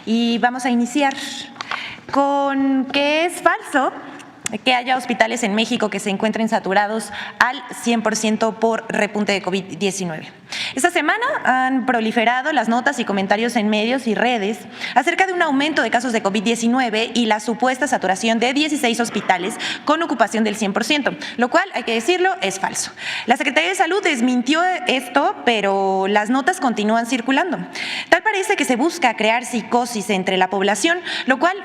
y vamos a iniciar con que es falso que haya hospitales en México que se encuentren saturados al 100% por repunte de COVID-19. Esta semana han proliferado las notas y comentarios en medios y redes acerca de un aumento de casos de COVID-19 y la supuesta saturación de 16 hospitales con ocupación del 100%, lo cual, hay que decirlo, es falso. La Secretaría de Salud desmintió esto, pero las notas continúan circulando. Tal parece que se busca crear psicosis entre la población, lo cual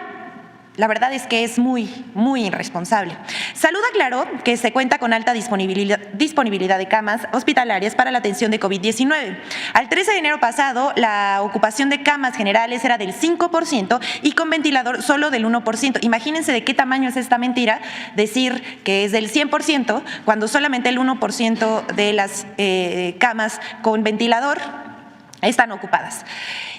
la verdad es que es muy irresponsable. Salud aclaró que se cuenta con alta disponibilidad de camas hospitalarias para la atención de COVID-19. Al 13 de enero pasado, la ocupación de camas generales era del 5% y con ventilador solo del 1%. Imagínense de qué tamaño es esta mentira, decir que es del 100% cuando solamente el 1% de las camas con ventilador están ocupadas.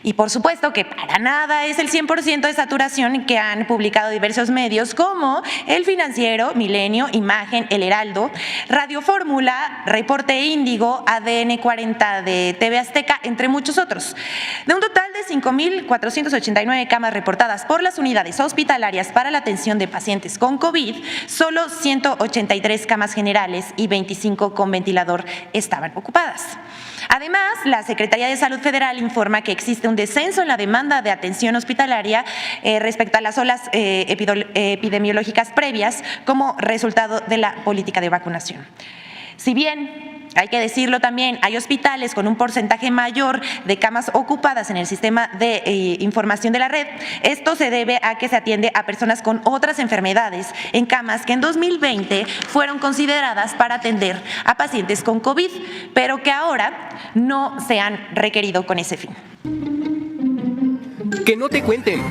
Y por supuesto que para nada es el 100% de saturación que han publicado diversos medios como El Financiero, Milenio, Imagen, El Heraldo, Radio Fórmula, Reporte Índigo, ADN 40 de TV Azteca, entre muchos otros. De un total de 5,489 camas reportadas por las unidades hospitalarias para la atención de pacientes con COVID, solo 183 camas generales y 25 con ventilador estaban ocupadas. Además, la Secretaría de Salud Federal informa que existe un descenso en la demanda de atención hospitalaria respecto a las olas epidemiológicas previas como resultado de la política de vacunación. Si bien, hay que decirlo también, hay hospitales con un porcentaje mayor de camas ocupadas en el sistema de información de la red. Esto se debe a que se atiende a personas con otras enfermedades en camas que en 2020 fueron consideradas para atender a pacientes con COVID, pero que ahora no se han requerido con ese fin. Que no te cuenten.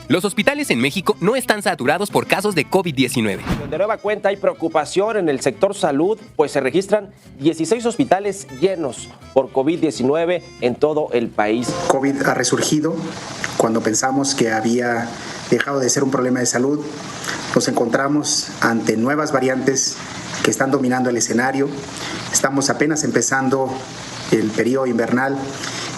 Los hospitales en México no están saturados por casos de COVID-19. De nueva cuenta hay preocupación en el sector salud, pues se registran 16 hospitales llenos por COVID-19 en todo el país. COVID ha resurgido cuando pensamos que había dejado de ser un problema de salud. Nos encontramos ante nuevas variantes que están dominando el escenario. Estamos apenas empezando el periodo invernal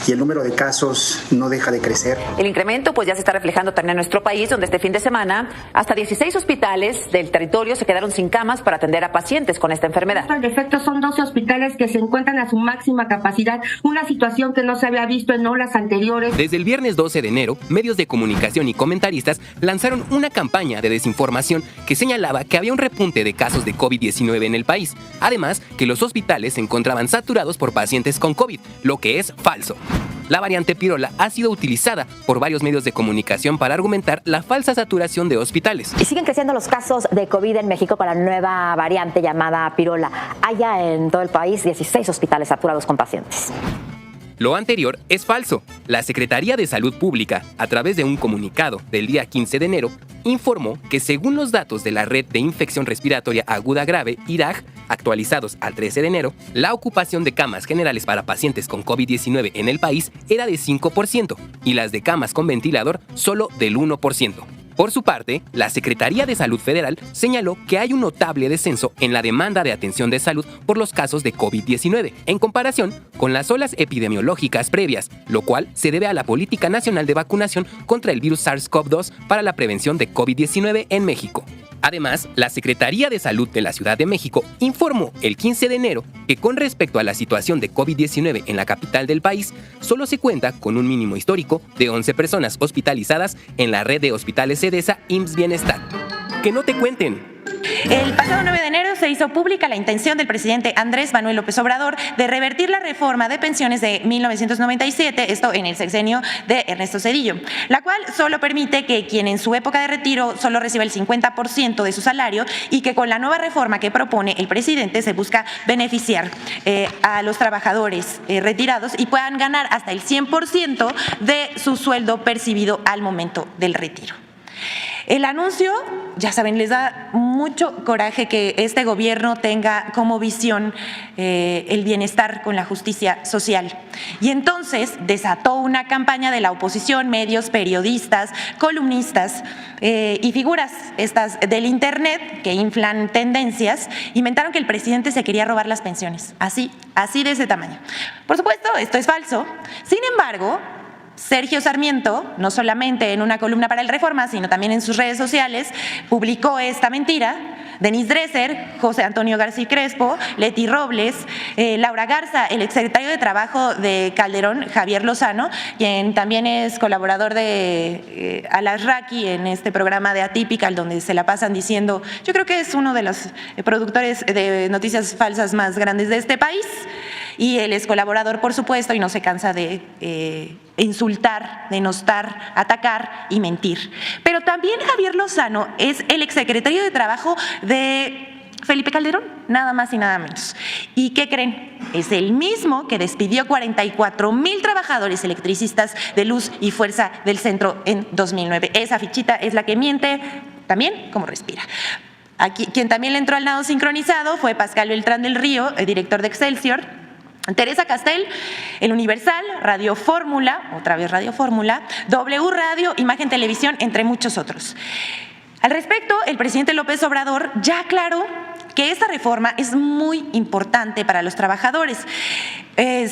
y el número de casos no deja de crecer. El incremento ya se está reflejando también en nuestro país, donde este fin de semana hasta 16 hospitales del territorio se quedaron sin camas para atender a pacientes con esta enfermedad. Al efecto son 12 hospitales que se encuentran a su máxima capacidad, una situación que no se había visto en olas anteriores. Desde el viernes 12 de enero, medios de comunicación y comentaristas lanzaron una campaña de desinformación que señalaba que había un repunte de casos de COVID-19 en el país. Además, que los hospitales se encontraban saturados por pacientes con COVID, lo que es falso. La variante Pirola ha sido utilizada por varios medios de comunicación para argumentar la falsa saturación de hospitales. Y siguen creciendo los casos de COVID en México con la nueva variante llamada Pirola. Hay ya en todo el país 16 hospitales saturados con pacientes. Lo anterior es falso. La Secretaría de Salud Pública, a través de un comunicado del día 15 de enero, informó que según los datos de la Red de Infección Respiratoria Aguda Grave, IRAG, actualizados al 13 de enero, la ocupación de camas generales para pacientes con COVID-19 en el país era de 5% y las de camas con ventilador solo del 1%. Por su parte, la Secretaría de Salud Federal señaló que hay un notable descenso en la demanda de atención de salud por los casos de COVID-19, en comparación con las olas epidemiológicas previas, lo cual se debe a la Política Nacional de Vacunación contra el virus SARS-CoV-2 para la prevención de COVID-19 en México. Además, la Secretaría de Salud de la Ciudad de México informó el 15 de enero que con respecto a la situación de COVID-19 en la capital del país, solo se cuenta con un mínimo histórico de 11 personas hospitalizadas en la red de hospitales Sedesa IMSS Bienestar. Que no te cuenten. El pasado 9 de enero se hizo pública la intención del presidente Andrés Manuel López Obrador de revertir la reforma de pensiones de 1997, esto en el sexenio de Ernesto Zedillo, la cual solo permite que quien en su época de retiro solo reciba el 50% de su salario y que con la nueva reforma que propone el presidente se busca beneficiar a los trabajadores retirados y puedan ganar hasta el 100% de su sueldo percibido al momento del retiro. El anuncio, ya saben, les da mucho coraje que este gobierno tenga como visión el bienestar con la justicia social. Y entonces desató una campaña de la oposición, medios, periodistas, columnistas y figuras estas del internet que inflan tendencias, inventaron que el presidente se quería robar las pensiones, así de ese tamaño. Por supuesto, esto es falso. Sin embargo, Sergio Sarmiento, no solamente en una columna para el Reforma, sino también en sus redes sociales, publicó esta mentira. Denise Dresser, José Antonio García Crespo, Leti Robles, Laura Garza, el exsecretario de Trabajo de Calderón, Javier Lozano, quien también es colaborador de Alasraqui en este programa de Atypical, donde se la pasan diciendo, yo creo que es uno de los productores de noticias falsas más grandes de este país, y él es colaborador, por supuesto, y no se cansa de insultar, denostar, atacar y mentir. Pero también Javier Lozano es el exsecretario de Trabajo de Felipe Calderón, nada más y nada menos. ¿Y qué creen? Es el mismo que despidió 44,000 trabajadores electricistas de Luz y Fuerza del Centro en 2009. Esa fichita es la que miente también como respira. Aquí, quien también le entró al nado sincronizado fue Pascal Beltrán del Río, el director de Excelsior, Teresa Castel, El Universal, Radio Fórmula, otra vez Radio Fórmula, W Radio, Imagen Televisión, entre muchos otros. Al respecto, el presidente López Obrador ya aclaró que esta reforma es muy importante para los trabajadores. Porque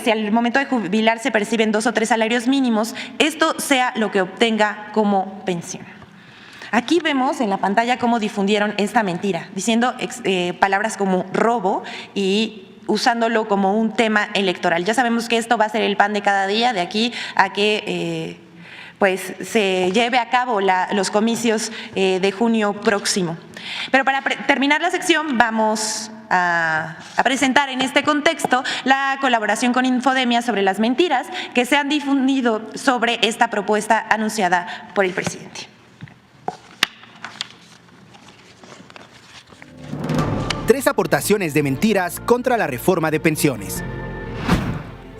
si al momento de jubilarse perciben 2 o 3 salarios mínimos, esto sea lo que obtenga como pensión. Aquí vemos en la pantalla cómo difundieron esta mentira, diciendo palabras como robo y usándolo como un tema electoral. Ya sabemos que esto va a ser el pan de cada día de aquí a que pues se lleve a cabo los comicios de junio próximo. Pero para terminar la sección vamos a presentar en este contexto la colaboración con Infodemia sobre las mentiras que se han difundido sobre esta propuesta anunciada por el presidente. 3 aportaciones de mentiras contra la reforma de pensiones.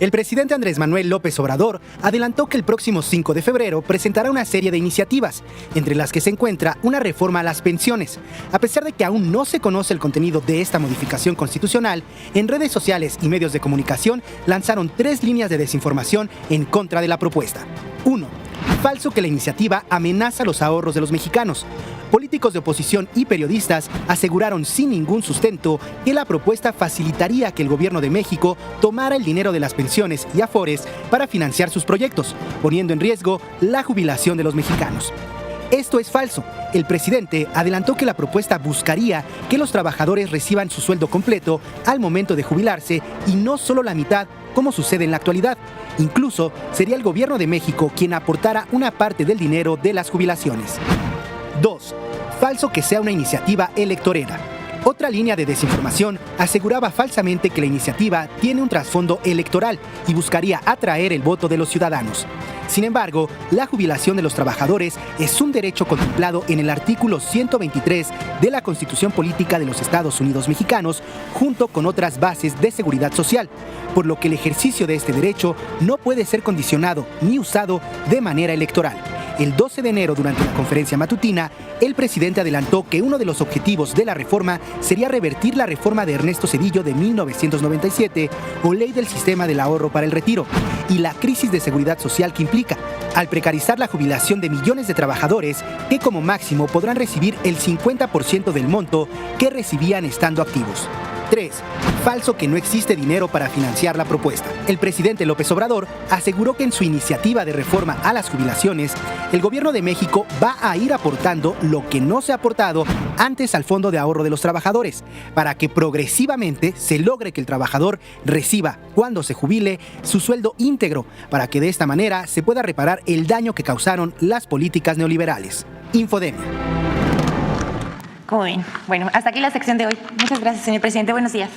El presidente Andrés Manuel López Obrador adelantó que el próximo 5 de febrero presentará una serie de iniciativas, entre las que se encuentra una reforma a las pensiones. A pesar de que aún no se conoce el contenido de esta modificación constitucional, en redes sociales y medios de comunicación lanzaron 3 líneas de desinformación en contra de la propuesta. 1. Falso que la iniciativa amenaza los ahorros de los mexicanos. Políticos de oposición y periodistas aseguraron sin ningún sustento que la propuesta facilitaría que el gobierno de México tomara el dinero de las pensiones y afores para financiar sus proyectos, poniendo en riesgo la jubilación de los mexicanos. Esto es falso. El presidente adelantó que la propuesta buscaría que los trabajadores reciban su sueldo completo al momento de jubilarse y no solo la mitad, como sucede en la actualidad. Incluso sería el gobierno de México quien aportara una parte del dinero de las jubilaciones. 2. Falso que sea una iniciativa electorera. Otra línea de desinformación aseguraba falsamente que la iniciativa tiene un trasfondo electoral y buscaría atraer el voto de los ciudadanos. Sin embargo, la jubilación de los trabajadores es un derecho contemplado en el artículo 123 de la Constitución Política de los Estados Unidos Mexicanos, junto con otras bases de seguridad social, por lo que el ejercicio de este derecho no puede ser condicionado ni usado de manera electoral. El 12 de enero, durante la conferencia matutina, el presidente adelantó que uno de los objetivos de la reforma sería revertir la reforma de Ernesto Zedillo de 1997 o Ley del Sistema del Ahorro para el Retiro y la crisis de seguridad social que implica, al precarizar la jubilación de millones de trabajadores que como máximo podrán recibir el 50% del monto que recibían estando activos. 3. Falso que no existe dinero para financiar la propuesta. El presidente López Obrador aseguró que en su iniciativa de reforma a las jubilaciones, el gobierno de México va a ir aportando lo que no se ha aportado antes al Fondo de Ahorro de los Trabajadores, para que progresivamente se logre que el trabajador reciba, cuando se jubile, su sueldo íntegro, para que de esta manera se pueda reparar el daño que causaron las políticas neoliberales. Infodemia. Bueno, hasta aquí la sección de hoy. Muchas gracias, señor presidente. Buenos días.